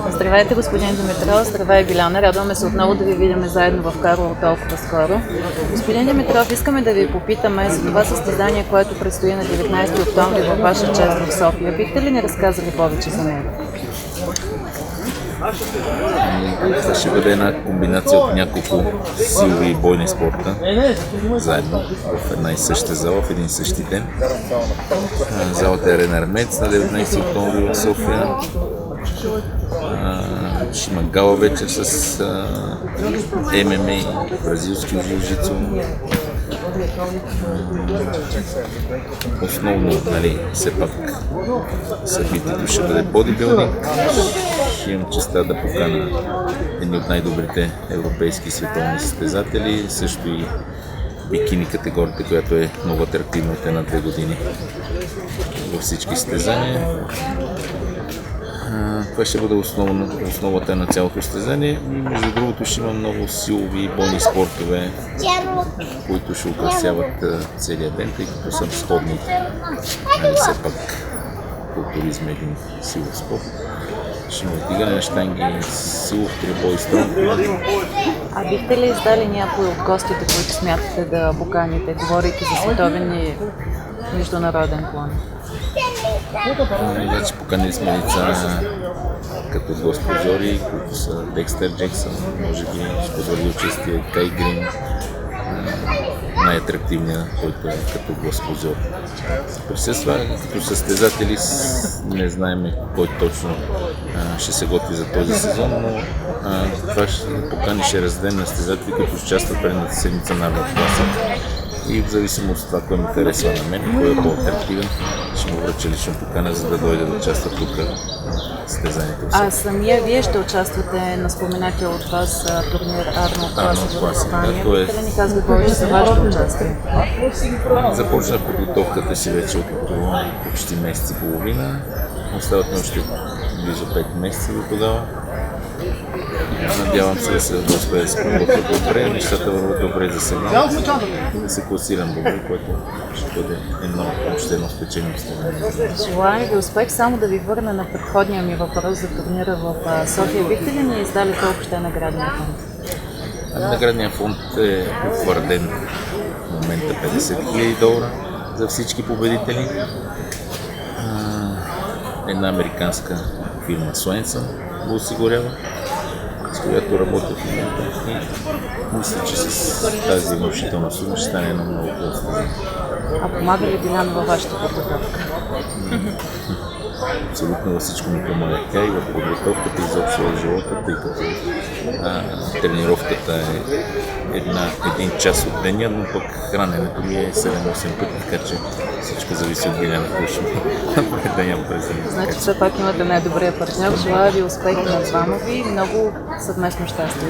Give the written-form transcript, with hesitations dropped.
Здравейте, господин Димитров, здравей, Биляна. Радваме се отново да ви видим заедно в Карлово толкова скоро. Господин Димитров, искаме да ви попитаме за това състезание, което предстои на 19 октомври във ваша чест в София. Бихте ли ни разказали повече за него? Това ще бъде една комбинация от няколко силови и бойни спорта, заедно в една и съща зала, в един и същи ден. Залата е Арена Армеец на 19 октомври в София. Ще има гала вечер с ММА, бразилски джиу-джитсу. Основно, все пак събитието ще бъде бодибилдинг. Имам честа да покана едни от най-добрите европейски световни състезатели, също и бикини категорията, която е много атрактивна от 1-2 години във всички състезания. Това ще бъде основата на цялото състезание. Между другото ще има много силови и бойни спортове, които ще украсяват целия ден, тъй като са сходни. Все пак културизм е един силов спорт. Ще има вдигане на щанги, силов трибой, стронг. А бихте ли издали някои от гостите, които смятате да поканите, говорейки за световен и международен план? Вече поканили сме лица като госпожори, които са Декстър Джексън, може би сподели участие Кай Грин, най-атрактивният, който е като госпожор. Присъства като състезатели, не знаем кой точно ще се готви за този сезон, но това ще покани, ще раздадем на състезатели, които участват предната седмица на Арнолд Класик. И в зависимост от това, кой ми харесва на мен, кой е по-атрактивен, ще му връча лично покана, за да дойде да участва тук в състезанието. А самия вие ще участвате на споменатия от вас турнир Арнолд Класик в Испания. Бихте ли ни казали повече за вашето участие? Започнах подготовката си вече от почти месец и половина. Остават ми още близо 5 месеца до тогава. Надявам се да се успея да се подготвя добре, нещата върват добре за сега. Да се класирам добре, което ще бъде още едно спечелено състезание. Желая ви успех. Само да ви върна на предходния ми въпрос за турнира в София. Бихте ли ни издали колко ще е наградния фонд? Наградният фонд е утвърден в момента $50,000 за всички победители. Една американска фирма Swenson го осигурява, с която работя в момента, и мисля, че с тази внушителна сума ще стане едно много по-състезание. А помага ли Биляна във вашата подготовка? Абсолютно във всичко ми помага тя и в подготовката и изобщо в живота, тъй като тренировката е един час от деня, но пък храненето ми е 7-8 пъти, така че всичко зависи от Биляна точно да нямам през деня. Значи все пак имате най-добрия партньор. Желая ви успех на двама ви и много съвместно щастие.